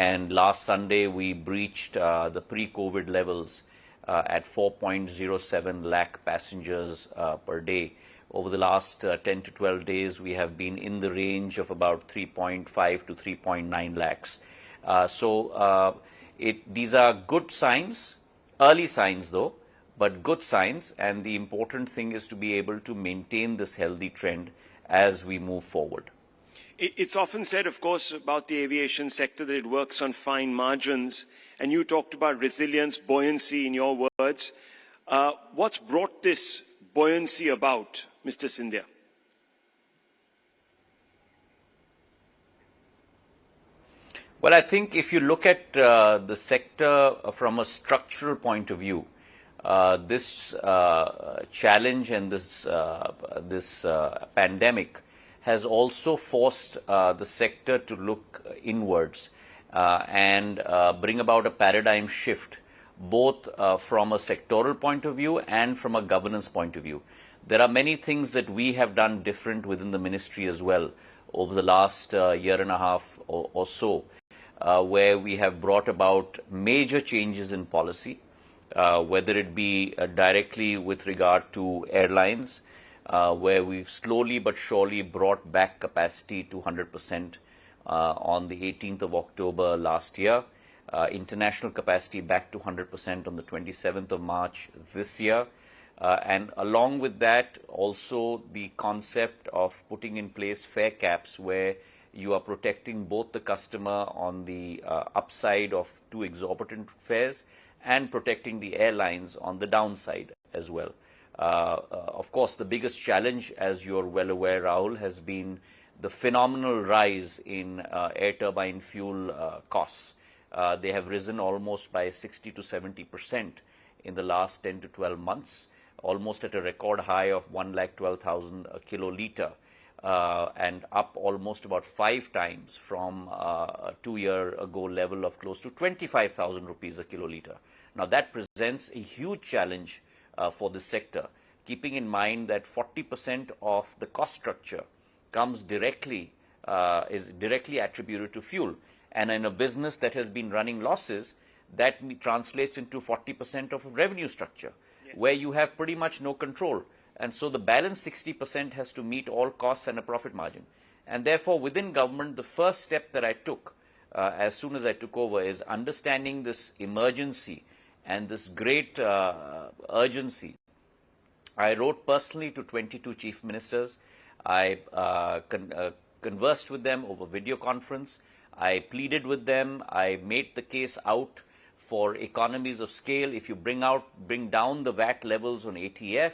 and last Sunday we breached the pre-COVID levels at 4.07 lakh passengers per day. Over the last 10 to 12 days, we have been in the range of about 3.5 to 3.9 lakhs. These are good signs, early signs though, but good signs, and the important thing is to be able to maintain this healthy trend as we move forward. It's often said, of course, about the aviation sector that it works on fine margins, and you talked about resilience, buoyancy in your words. What's brought this buoyancy about, Mr. Scindia? Well, I think if you look at the sector from a structural point of view, this challenge and this pandemic has also forced the sector to look inwards and bring about a paradigm shift, both from a sectoral point of view and from a governance point of view. There are many things that we have done different within the ministry as well over the last year and a half or so, where we have brought about major changes in policy, whether it be directly with regard to airlines, where we've slowly but surely brought back capacity to 100% on the 18th of October last year, international capacity back to 100% on the 27th of March this year, and along with that also the concept of putting in place fare caps where you are protecting both the customer on the upside of too exorbitant fares and protecting the airlines on the downside as well. Of course, the biggest challenge, as you're well aware, Rahul, has been the phenomenal rise in air turbine fuel costs. They have risen almost by 60 to 70% in the last 10 to 12 months, almost at a record high of 112,000 a kiloliter, and up almost about 5 times from a 2-year ago level of close to 25,000 rupees a kiloliter. Now that presents a huge challenge for the sector, keeping in mind that 40% of the cost structure comes directly, is directly attributed to fuel. And in a business that has been running losses, that translates into 40% of revenue structure, where you have pretty much no control. And so the balance 60% has to meet all costs and a profit margin. And therefore, within government, the first step that I took as soon as I took over is understanding this emergency and this great urgency. I wrote personally to 22 chief ministers. I conversed with them over video conference. I pleaded with them. I made the case out for economies of scale. If you bring down the VAT levels on ATF,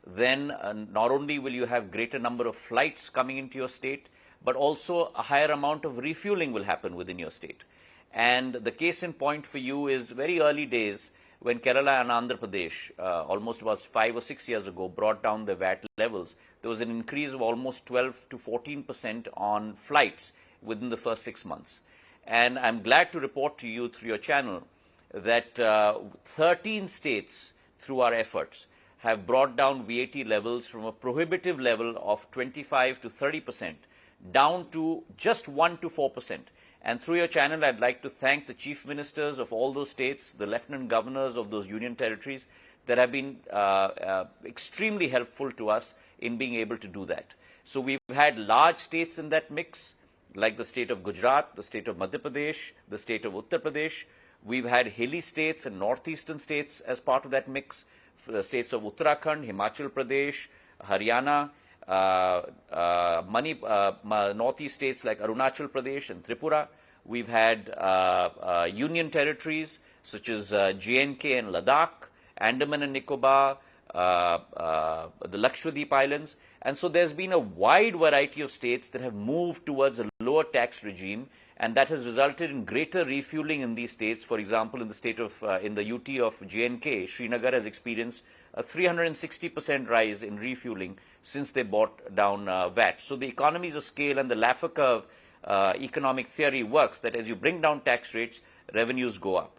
then not only will you have greater number of flights coming into your state, but also a higher amount of refueling will happen within your state. And the case in point for you is very early days when Kerala and Andhra Pradesh, almost about 5 or 6 years ago, brought down the VAT levels. There was an increase of almost 12 to 14% on flights within the first 6 months. And I'm glad to report to you through your channel that 13 states, through our efforts, have brought down VAT levels from a prohibitive level of 25 to 30% down to just 1 to 4%. And through your channel, I'd like to thank the chief ministers of all those states, the lieutenant governors of those union territories that have been extremely helpful to us in being able to do that. So we've had large states in that mix, like the state of Gujarat, the state of Madhya Pradesh, the state of Uttar Pradesh. We've had hilly states and northeastern states as part of that mix, the states of Uttarakhand, Himachal Pradesh, Haryana, northeast states like Arunachal Pradesh and Tripura. We've had union territories such as J&K and Ladakh, Andaman and Nicobar, the Lakshadweep Islands. And so there's been a wide variety of states that have moved towards a lower tax regime, and that has resulted in greater refueling in these states. For example, in the state of, in the UT of J&K, Srinagar has experienced a 360% rise in refueling since they brought down VAT. So the economies of scale and the Laffer curve economic theory works that as you bring down tax rates, revenues go up.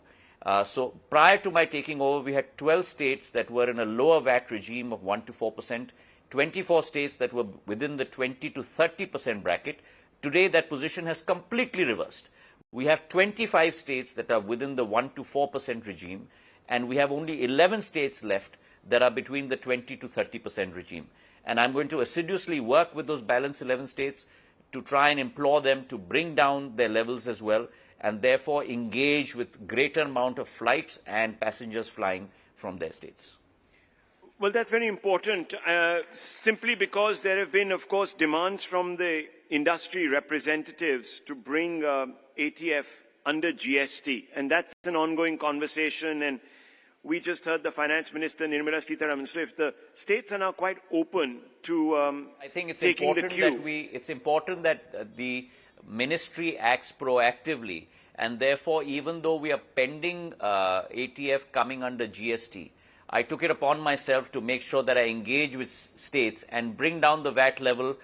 So prior to my taking over, we had 12 states that were in a lower VAT regime of 1 to 4%, 24 states that were within the 20 to 30% bracket. Today, that position has completely reversed. We have 25 states that are within the 1 to 4% regime, and we have only 11 states left that are between the 20 to 30% regime. And I'm going to assiduously work with those balance 11 states to try and implore them to bring down their levels as well, and therefore engage with greater amount of flights and passengers flying from their states. Well, that's very important, simply because there have been, of course, demands from the industry representatives to bring ATF under GST, and that's an ongoing conversation. And we just heard the Finance Minister, Nirmala Sitharaman. So if the states are now quite open to I think it's taking important the cue. that it's important that the ministry acts proactively, and therefore, even though we are pending ATF coming under GST, I took it upon myself to make sure that I engage with states and bring down the VAT level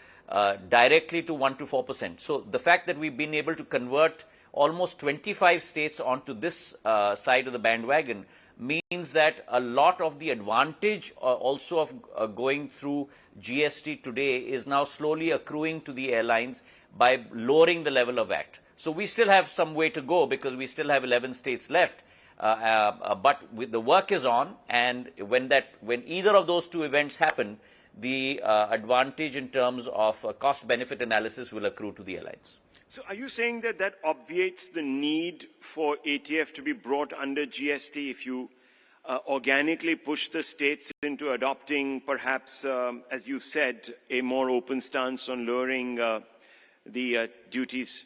directly to 1 to 4%. So the fact that we've been able to convert almost 25 states onto this side of the bandwagon means that a lot of the advantage also of going through GST today is now slowly accruing to the airlines by lowering the level of VAT. So we still have some way to go because we still have 11 states left. But the work is on, and when either of those two events happen, the advantage in terms of cost-benefit analysis will accrue to the airlines. So are you saying that that obviates the need for ATF to be brought under GST if you organically push the states into adopting, perhaps, as you said, a more open stance on lowering the duties?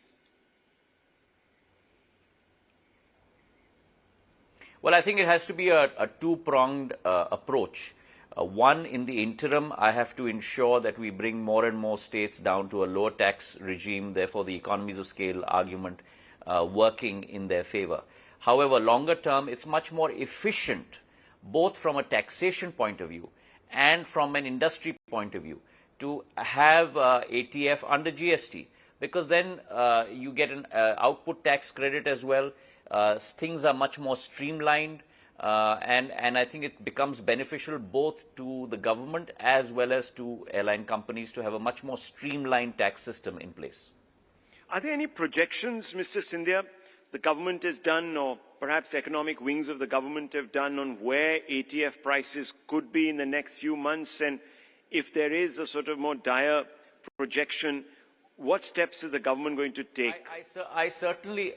Well, I think it has to be a two-pronged approach. One, in the interim, I have to ensure that we bring more and more states down to a lower tax regime, therefore the economies of scale argument working in their favor. However, longer term, it's much more efficient, both from a taxation point of view and from an industry point of view, to have ATF under GST, because then you get an output tax credit as well. Things are much more streamlined, and I think it becomes beneficial both to the government as well as to airline companies to have a much more streamlined tax system in place. Are there any projections, Mr. Scindia, the government has done, or perhaps economic wings of the government have done, on where ATF prices could be in the next few months? And if there is a sort of more dire projection, what steps is the government going to take? I certainly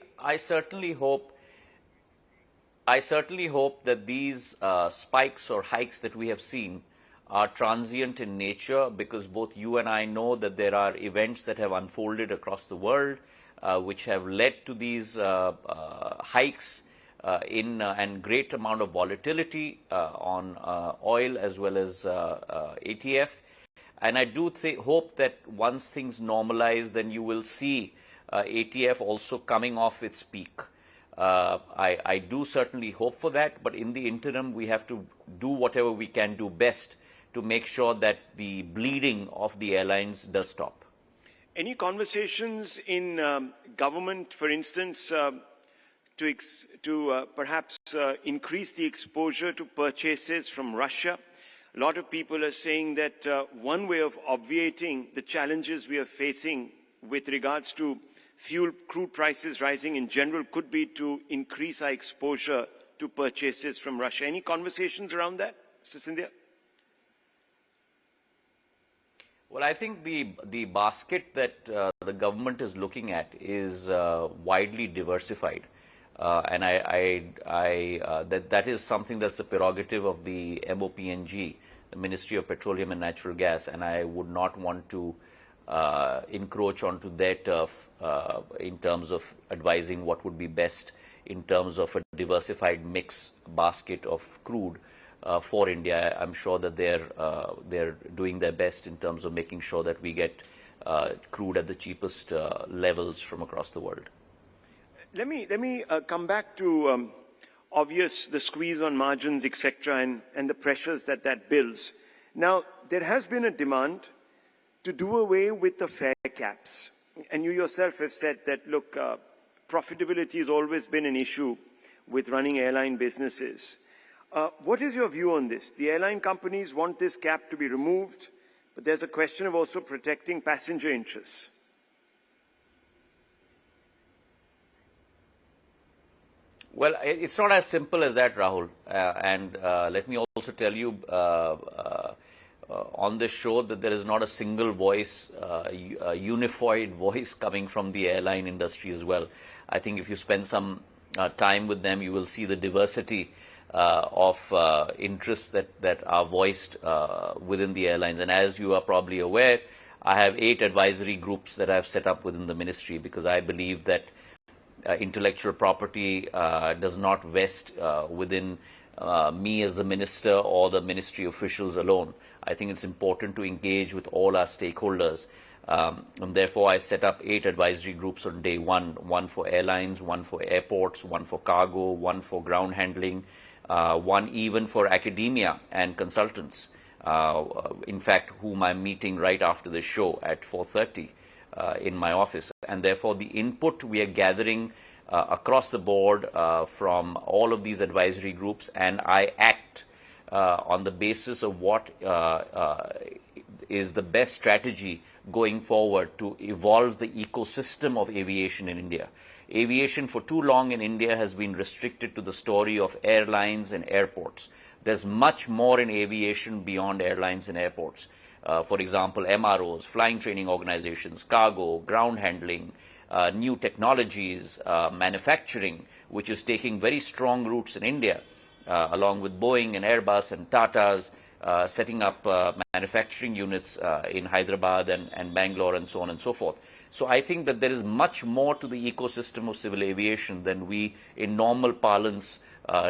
hope that these spikes or hikes that we have seen are transient in nature, because both you and I know that there are events that have unfolded across the world which have led to these hikes and great amount of volatility on oil as well as ATF. And I do hope that once things normalize, then you will see ATF also coming off its peak. I do certainly hope for that, but in the interim, we have to do whatever we can do best to make sure that the bleeding of the airlines does stop. Any conversations in government, for instance, to perhaps increase the exposure to purchases from Russia? A lot of people are saying that one way of obviating the challenges we are facing with regards to crude prices rising in general could be to increase our exposure to purchases from Russia. Any conversations around that, Mr. Scindia? Well, I think the basket that the government is looking at is widely diversified. And that is something that's a prerogative of the MOPNG, the Ministry of Petroleum and Natural Gas, and I would not want to encroach onto their turf in terms of advising what would be best in terms of a diversified mix basket of crude for India. I'm sure that they're doing their best in terms of making sure that we get crude at the cheapest levels from across the world. Let me come back to the squeeze on margins, etc., and the pressures that builds. Now, there has been a demand to do away with the fare caps. And you yourself have said that, look, profitability has always been an issue with running airline businesses. What is your view on this? The airline companies want this cap to be removed, but there's a question of also protecting passenger interests. Well, it's not as simple as that, Rahul. And let me also tell you on this show that there is not a single voice, a unified voice coming from the airline industry as well. I think if you spend some time with them, you will see the diversity of interests that are voiced within the airlines. And as you are probably aware, I have 8 advisory groups that I've set up within the ministry, because I believe that intellectual property does not vest within me as the minister or the ministry officials alone. I think it's important to engage with all our stakeholders. And therefore, I set up 8 advisory groups on day one for airlines, one for airports, one for cargo, one for ground handling, one even for academia and consultants, in fact, whom I'm meeting right after the show at 4:30 in my office. And therefore, the input we are gathering across the board from all of these advisory groups, and I act on the basis of what is the best strategy going forward to evolve the ecosystem of aviation in India. Aviation for too long in India has been restricted to the story of airlines and airports. There's much more in aviation beyond airlines and airports. For example, MROs, flying training organizations, cargo, ground handling, new technologies, manufacturing, which is taking very strong roots in India, along with Boeing and Airbus and Tata's, setting up manufacturing units in Hyderabad and Bangalore and so on and so forth. So I think that there is much more to the ecosystem of civil aviation than we in normal parlance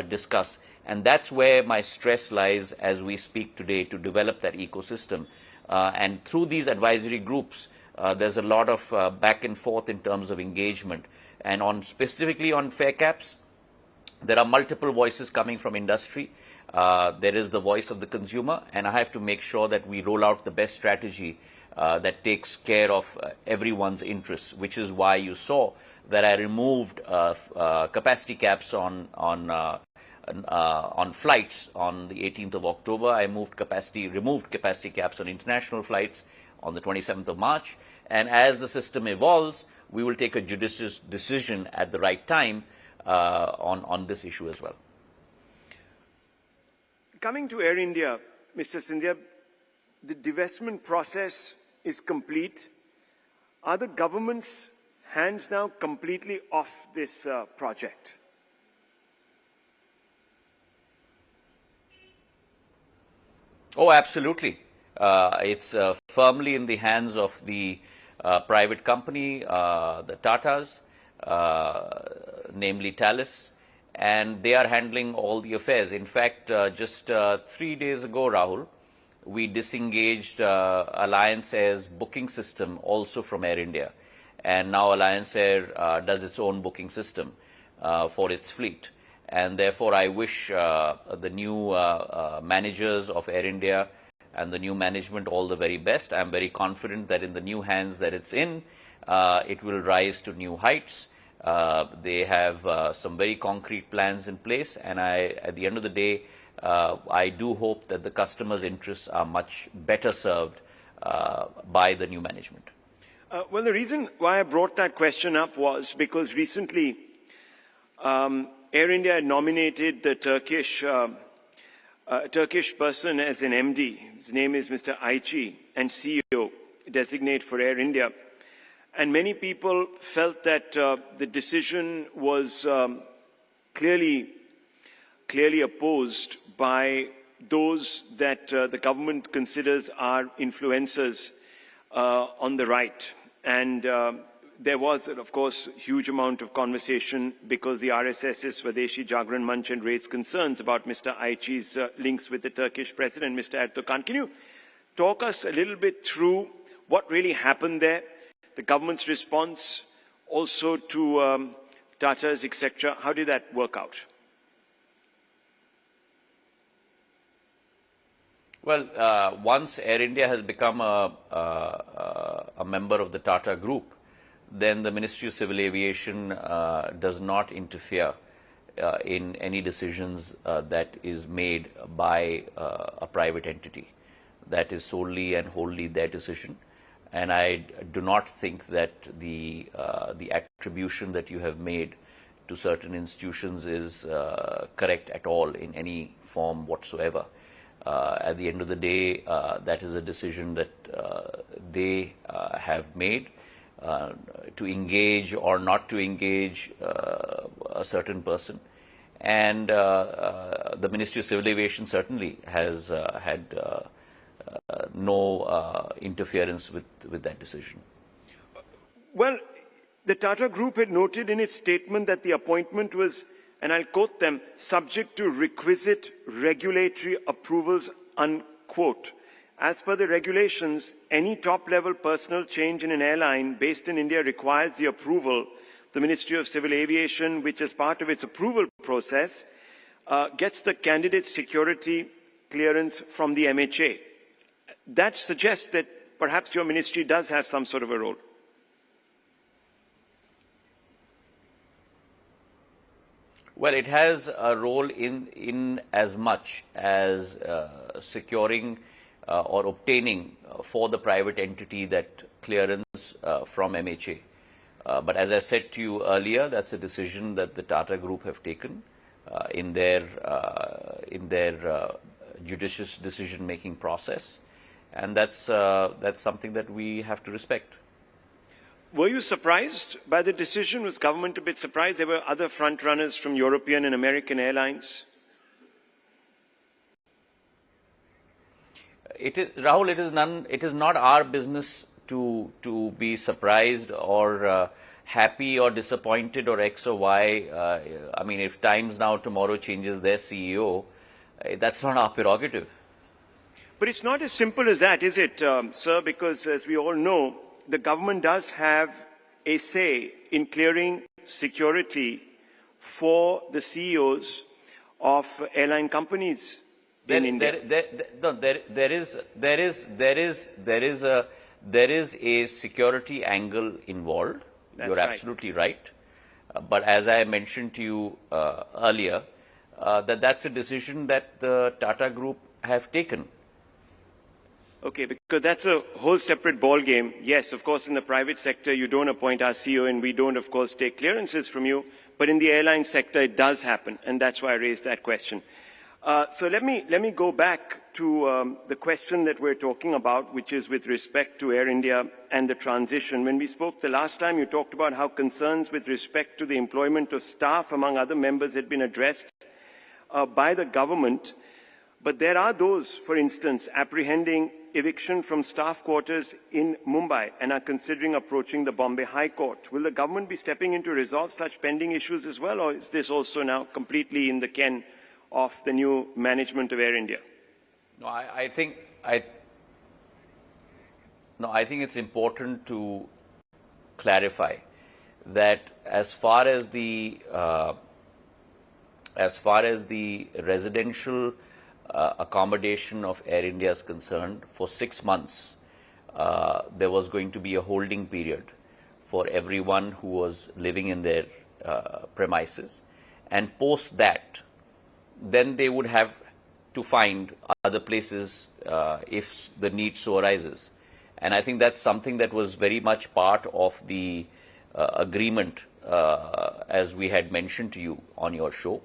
discuss. And that's where my stress lies as we speak today, to develop that ecosystem. And through these advisory groups, there's a lot of back and forth in terms of engagement. And specifically on fare caps, there are multiple voices coming from industry. There is the voice of the consumer, and I have to make sure that we roll out the best strategy that takes care of everyone's interests, which is why you saw that I removed capacity caps on flights on the 18th of October. I removed capacity caps on international flights on the 27th of March. And as the system evolves, we will take a judicious decision at the right time on this issue as well. Coming to Air India, Mr. Scindia, the divestment process is complete. Are the government's hands now completely off this project? Oh, absolutely. It's firmly in the hands of the private company, the Tatas, namely Thales, and they are handling all the affairs. In fact, just 3 days ago, Rahul, we disengaged Alliance Air's booking system also from Air India. And now Alliance Air does its own booking system for its fleet. And therefore, I wish the new managers of Air India and the new management all the very best. I'm very confident that in the new hands that it's in, it will rise to new heights. They have some very concrete plans in place, and at the end of the day, I do hope that the customers' interests are much better served by the new management. Well, the reason why I brought that question up was because recently Air India nominated the Turkish person as an MD. His name is Mr. Ayci, and CEO designate for Air India. And many people felt that the decision was clearly opposed by those that the government considers are influencers on the right. And there was, of course, a huge amount of conversation because the RSS's Swadesh Jagran Manch had raised concerns about Mr. Ayci's links with the Turkish president, Mr. Erdogan. Can you talk us a little bit through what really happened there, the government's response also to Tata's, etc.? How did that work out? Well, once Air India has become a member of the Tata Group, then the Ministry of Civil Aviation does not interfere in any decisions that is made by a private entity. That is solely and wholly their decision. And I do not think that the attribution that you have made to certain institutions is correct at all in any form whatsoever. At the end of the day, that is a decision that they have made to engage or not to engage a certain person. And the Ministry of Civil Aviation certainly has had no interference with that decision. Well, the Tata Group had noted in its statement that the appointment was, and I'll quote them, subject to requisite regulatory approvals, unquote. As per the regulations, any top-level personnel change in an airline based in India requires the approval. The Ministry of Civil Aviation, which as part of its approval process, gets the candidate's security clearance from the MHA. That suggests that perhaps your ministry does have some sort of a role. Well, it has a role in as much as securing or obtaining for the private entity that clearance from MHA. But as I said to you earlier, that's a decision that the Tata Group have taken in their judicious decision-making process, and that's something that we have to respect. Were you surprised by the decision? Was government a bit surprised? There were other front runners from European and American airlines. Rahul, it is not our business to be surprised or happy or disappointed or X or Y. I mean, if Times Now tomorrow changes their CEO, that's not our prerogative. But it's not as simple as that, is it, sir? Because as we all know, the government does have a say in clearing security for the CEOs of airline companies in India. There is a security angle involved. You're absolutely right. But as I mentioned to you earlier, that's a decision that the Tata Group have taken. Okay, because that's a whole separate ball game. Yes, of course, in the private sector, you don't appoint our CEO, and we don't, of course, take clearances from you. But in the airline sector, it does happen, and that's why I raised that question. So let me go back to the question that we're talking about, which is with respect to Air India and the transition. When we spoke the last time, you talked about how concerns with respect to the employment of staff, among other members, had been addressed by the government. But there are those, for instance, apprehending eviction from staff quarters in Mumbai and are considering approaching the Bombay High Court. Will the government be stepping in to resolve such pending issues as well, or is this also now completely in the ken of the new management of Air India? No, I think it's important to clarify that as far as the residential accommodation of Air India is concerned, for 6 months, there was going to be a holding period for everyone who was living in their premises. And post that, then they would have to find other places if the need so arises. And I think that's something that was very much part of the agreement as we had mentioned to you on your show.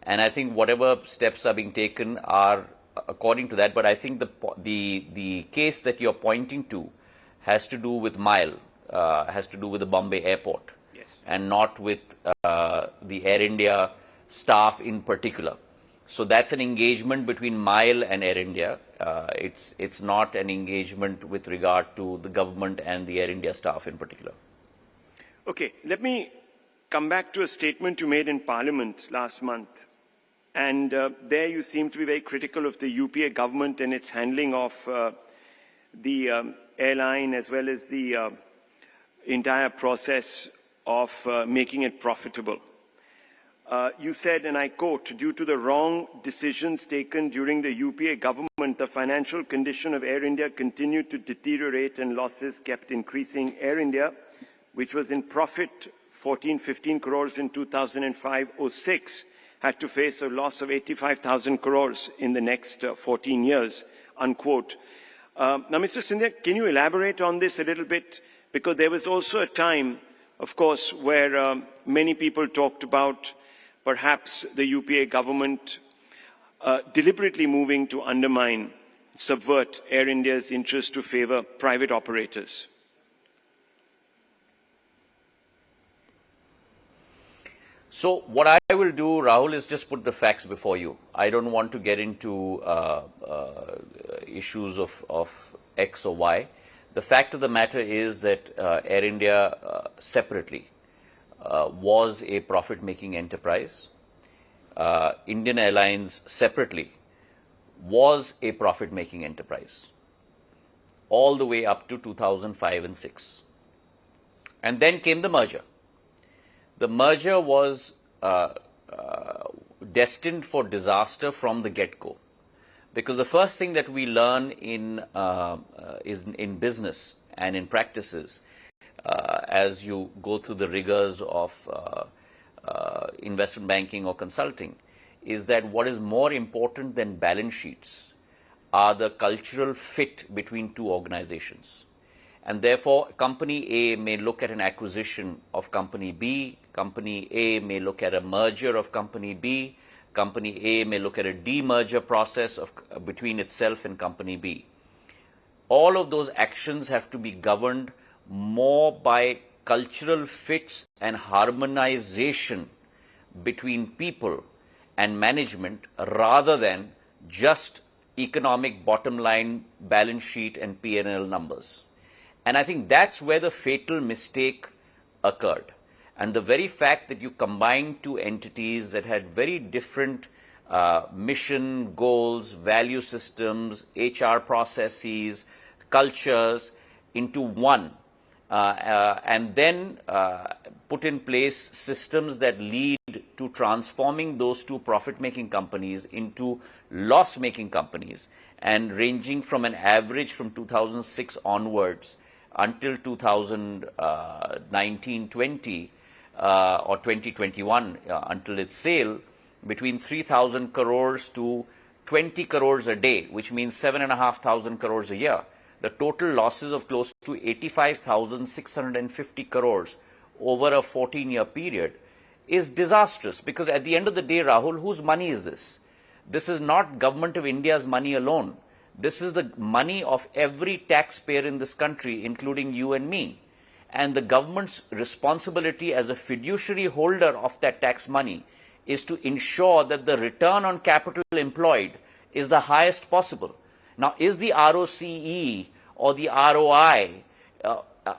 And I think whatever steps are being taken are according to that. But I think the case that you're pointing to has to do with MILE, has to do with the Bombay airport, yes, and not with the Air India staff in particular. So that's an engagement between MILE and Air India. It's not an engagement with regard to the government and the Air India staff in particular. Okay, let me come back to a statement you made in Parliament last month. And there you seem to be very critical of the UPA government and its handling of the airline as well as the entire process of making it profitable. You said, and I quote, "Due to the wrong decisions taken during the UPA government, the financial condition of Air India continued to deteriorate and losses kept increasing. Air India, which was in profit 14-15 crores in 2005-06, had to face a loss of 85,000 crores in the next 14 years, unquote. Now, Mr. Scindia, can you elaborate on this a little bit? Because there was also a time of course, where many people talked about perhaps the UPA government deliberately moving to undermine, subvert Air India's interest to favor private operators. So what I will do, Rahul, is just put the facts before you. I don't want to get into issues of X or Y. The fact of the matter is that Air India separately was a profit-making enterprise. Indian Airlines separately was a profit-making enterprise all the way up to 2005 and 6. And then came the merger. The merger was destined for disaster from the get-go, because the first thing that we learn in business and in practices as you go through the rigors of investment banking or consulting is that what is more important than balance sheets are the cultural fit between two organizations. And therefore, Company A may look at an acquisition of Company B, Company A may look at a merger of Company B, Company A may look at a demerger process between itself and Company B. All of those actions have to be governed more by cultural fits and harmonization between people and management rather than just economic bottom line, balance sheet and P&L numbers. And I think that's where the fatal mistake occurred. And the very fact that you combine two entities that had very different mission, goals, value systems, HR processes, cultures into one, and then put in place systems that lead to transforming those two profit-making companies into loss-making companies, and ranging from an average from 2006 onwards until 2019-20 or 2021 until its sale, between 3,000 crores to 20 crores a day, which means 7,500 crores a year. The total losses of close to 85,650 crores over a 14-year period is disastrous, because at the end of the day, Rahul, whose money is this? This is not Government of India's money alone. This is the money of every taxpayer in this country, including you and me. And the government's responsibility as a fiduciary holder of that tax money is to ensure that the return on capital employed is the highest possible. Now, is the ROCE or the ROI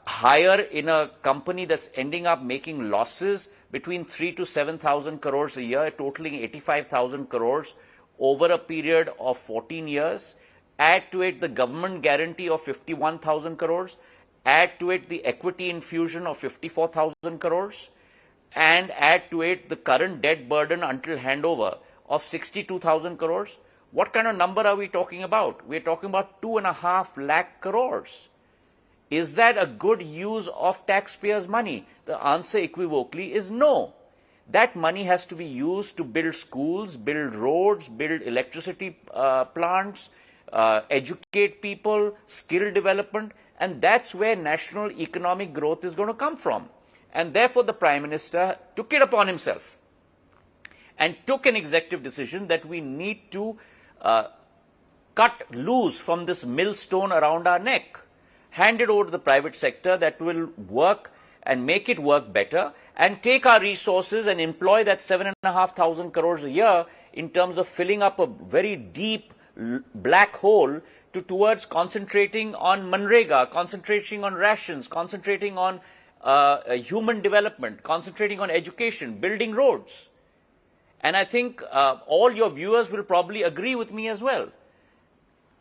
higher in a company that's ending up making losses between 3,000 to 7,000 crores a year, totaling 85,000 crores over a period of 14 years? Add to it the government guarantee of 51,000 crores, add to it the equity infusion of 54,000 crores, and add to it the current debt burden until handover of 62,000 crores. What kind of number are we talking about? We're talking about 2.5 lakh crores. Is that a good use of taxpayers' money? The answer equivocally is no. That money has to be used to build schools, build roads, build electricity plants, educate people, skill development, and that's where national economic growth is going to come from. And therefore, the Prime Minister took it upon himself and took an executive decision that we need to cut loose from this millstone around our neck, hand it over to the private sector that will work and make it work better, and take our resources and employ that 7,500 crores a year in terms of filling up a very deep black hole towards concentrating on Manrega, concentrating on rations, concentrating on human development, concentrating on education, building roads. And I think all your viewers will probably agree with me as well.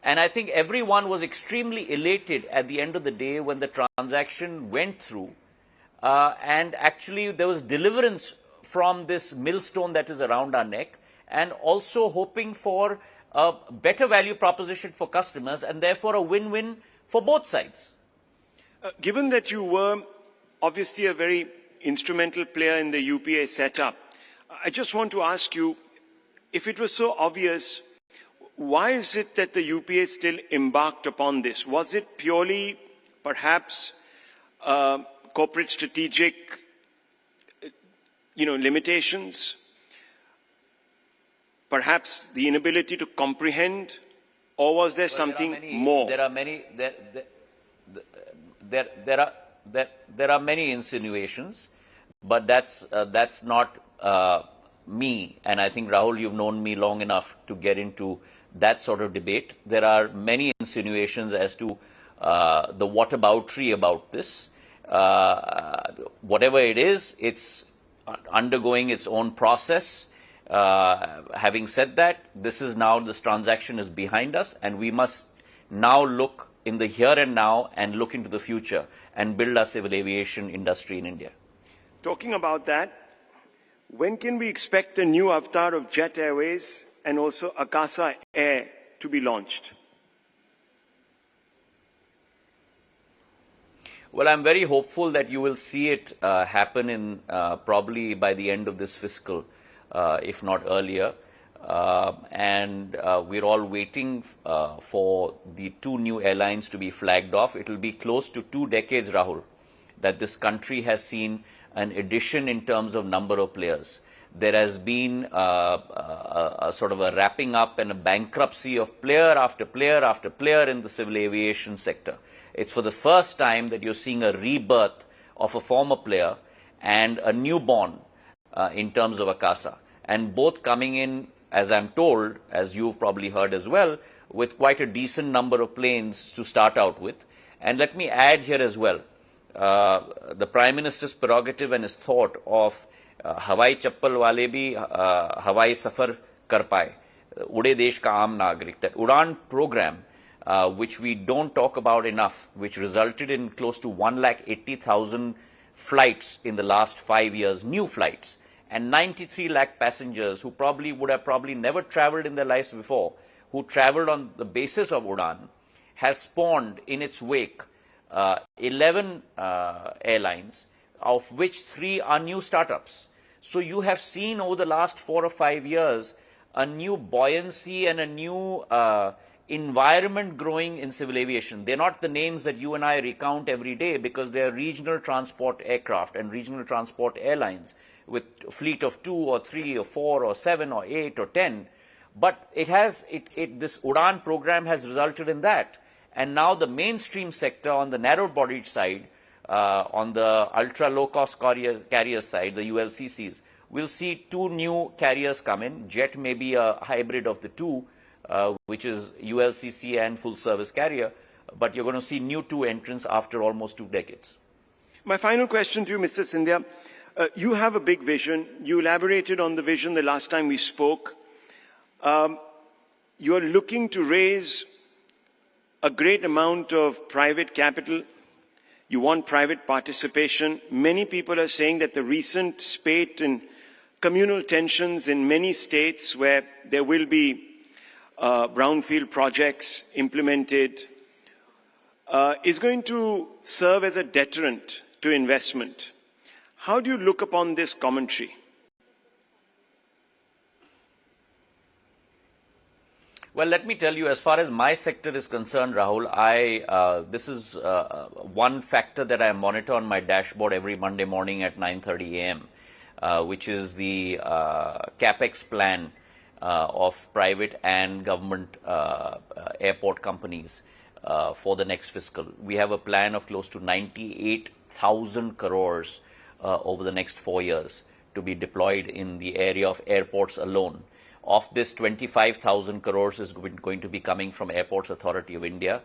And I think everyone was extremely elated at the end of the day when the transaction went through. And actually there was deliverance from this millstone that is around our neck, and also hoping for a better value proposition for customers, and therefore a win-win for both sides. Given that you were obviously a very instrumental player in the UPA setup, I just want to ask you, if it was so obvious, why is it that the UPA still embarked upon this? Was it purely, perhaps, corporate strategic, limitations, perhaps the inability to comprehend, or was there something more? There are many. There are many insinuations, but that's not me. And I think, Rahul, you've known me long enough to get into that sort of debate. There are many insinuations as to the whataboutery about this. Whatever it is, it's undergoing its own process. Having said that, this transaction is behind us, and we must now look in the here and now and look into the future and build our civil aviation industry in India. Talking about that, when can we expect a new avatar of Jet Airways and also Akasa Air to be launched? Well, I'm very hopeful that you will see it happen in probably by the end of this fiscal, if not earlier. And we're all waiting for the two new airlines to be flagged off. It will be close to 2 decades, Rahul, that this country has seen an addition in terms of number of players. There has been a sort of a wrapping up and a bankruptcy of player after player after player in the civil aviation sector. It's for the first time that you're seeing a rebirth of a former player and a newborn in terms of Akasa, and both coming in, as I'm told, as you've probably heard as well, with quite a decent number of planes to start out with. And let me add here as well, the Prime Minister's prerogative and his thought of हवाई चप्पल वाले भी हवाई सफर कर पाए, उड़े देश का आम नागरिक. That Udan program, which we don't talk about enough, which resulted in close to 180,000 flights in the last 5 years, new flights, and 93 lakh passengers who would have never traveled in their lives before, who traveled on the basis of Udan, has spawned in its wake 11 airlines, of which 3 are new startups. So you have seen over the last 4 or 5 years a new buoyancy and a new environment growing in civil aviation. They're not the names that you and I recount every day, because they're regional transport aircraft and regional transport airlines with a fleet of 2 or 3 or 4 or 7 or 8 or 10. But this Udan program has resulted in that. And now the mainstream sector on the narrow-bodied side, on the ultra-low-cost carrier side, the ULCCs, we'll see 2 new carriers come in. Jet may be a hybrid of the 2, which is ULCC and full-service carrier, but you're going to see new 2 entrants after almost 2 decades. My final question to you, Mr. Scindia. You have a big vision. You elaborated on the vision the last time we spoke. You are looking to raise a great amount of private capital. You want private participation. Many people are saying that the recent spate in communal tensions in many states where there will be brownfield projects implemented is going to serve as a deterrent to investment. How do you look upon this commentary? Well, let me tell you, as far as my sector is concerned, Rahul, this is one factor that I monitor on my dashboard every Monday morning at 9:30 a.m., which is the CapEx plan of private and government airport companies for the next fiscal. We have a plan of close to 98,000 crores over the next 4 years to be deployed in the area of airports alone. Of this, 25,000 crores is going to be coming from Airports Authority of India,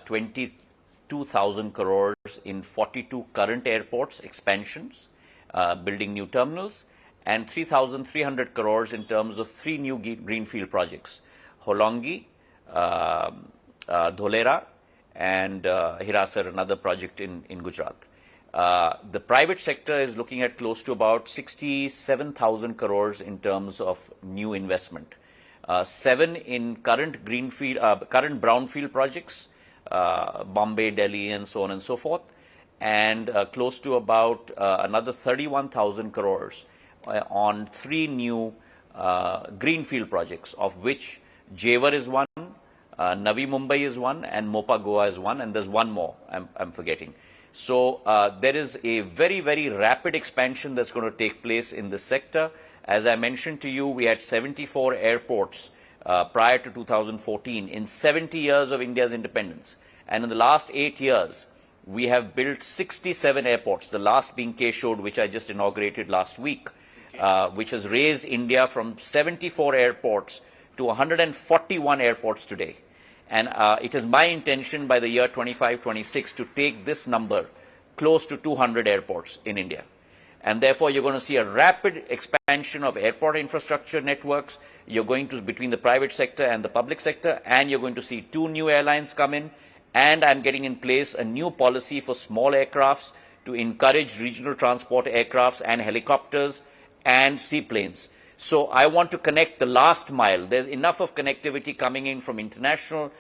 22,000 crores in 42 current airports expansions, building new terminals, and 3,300 crores in terms of 3 new greenfield projects, Holongi, Dholera, and Hirasar, another project in Gujarat. The private sector is looking at close to about 67,000 crores in terms of new investment. 7 in current brownfield projects, Bombay, Delhi, and so on and so forth, and close to about another 31,000 crores on 3 new greenfield projects, of which Jewar is one, Navi Mumbai is one, and Mopa Goa is one, and there's one more I'm forgetting. So there is a very, very rapid expansion that's going to take place in this sector. As I mentioned to you, we had 74 airports prior to 2014 in 70 years of India's independence. And in the last 8 years, we have built 67 airports, the last being Keshod, which I just inaugurated last week, which has raised India from 74 airports to 141 airports today. And it is my intention by the year 25-26 to take this number close to 200 airports in India. And therefore, you're going to see a rapid expansion of airport infrastructure networks. You're going to, between the private sector and the public sector, and you're going to see 2 new airlines come in. And I'm getting in place a new policy for small aircrafts to encourage regional transport aircrafts and helicopters and seaplanes. So I want to connect the last mile. There's enough of connectivity coming in from international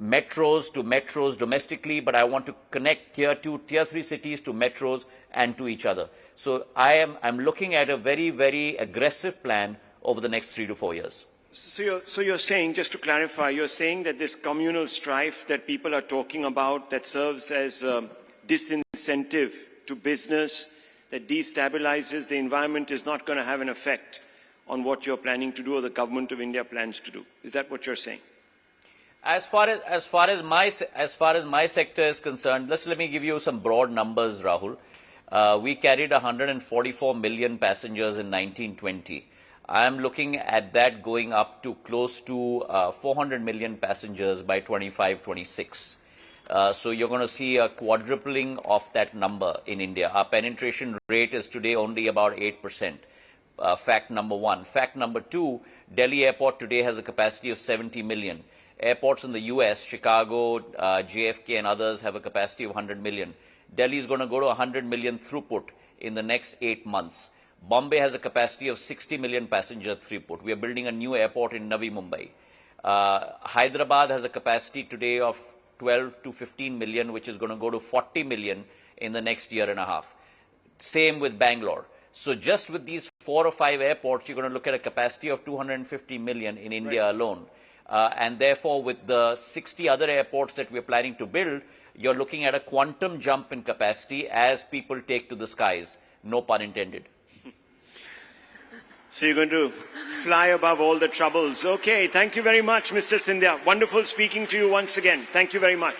metros to metros domestically, but I want to connect tier 2, tier 3 cities to metros and to each other. So I'm looking at a very, very aggressive plan over the next 3 to 4 years. So you're saying, just to clarify, you're saying that this communal strife that people are talking about that serves as a disincentive to business, that destabilizes the environment, is not going to have an effect on what you're planning to do or the government of India plans to do. Is that what you're saying? As far as my sector is concerned, let me give you some broad numbers, Rahul. We carried 144 million passengers in 1920. I am looking at that going up to close to 400 million passengers by 25-26. So you're going to see a quadrupling of that number in India. Our penetration rate is today only about 8%. Fact number one. Fact number two, Delhi Airport today has a capacity of 70 million. Airports in the US, Chicago, JFK and others have a capacity of 100 million. Delhi is going to go to 100 million throughput in the next 8 months. Bombay has a capacity of 60 million passenger throughput. We are building a new airport in Navi Mumbai. Hyderabad has a capacity today of 12 to 15 million, which is going to go to 40 million in the next year and a half. Same with Bangalore. So just with these 4 or 5 airports, you're going to look at a capacity of 250 million in India alone. And therefore, with the 60 other airports that we're planning to build, you're looking at a quantum jump in capacity as people take to the skies. No pun intended. So you're going to fly above all the troubles. Okay, thank you very much, Mr. Scindia. Wonderful speaking to you once again. Thank you very much.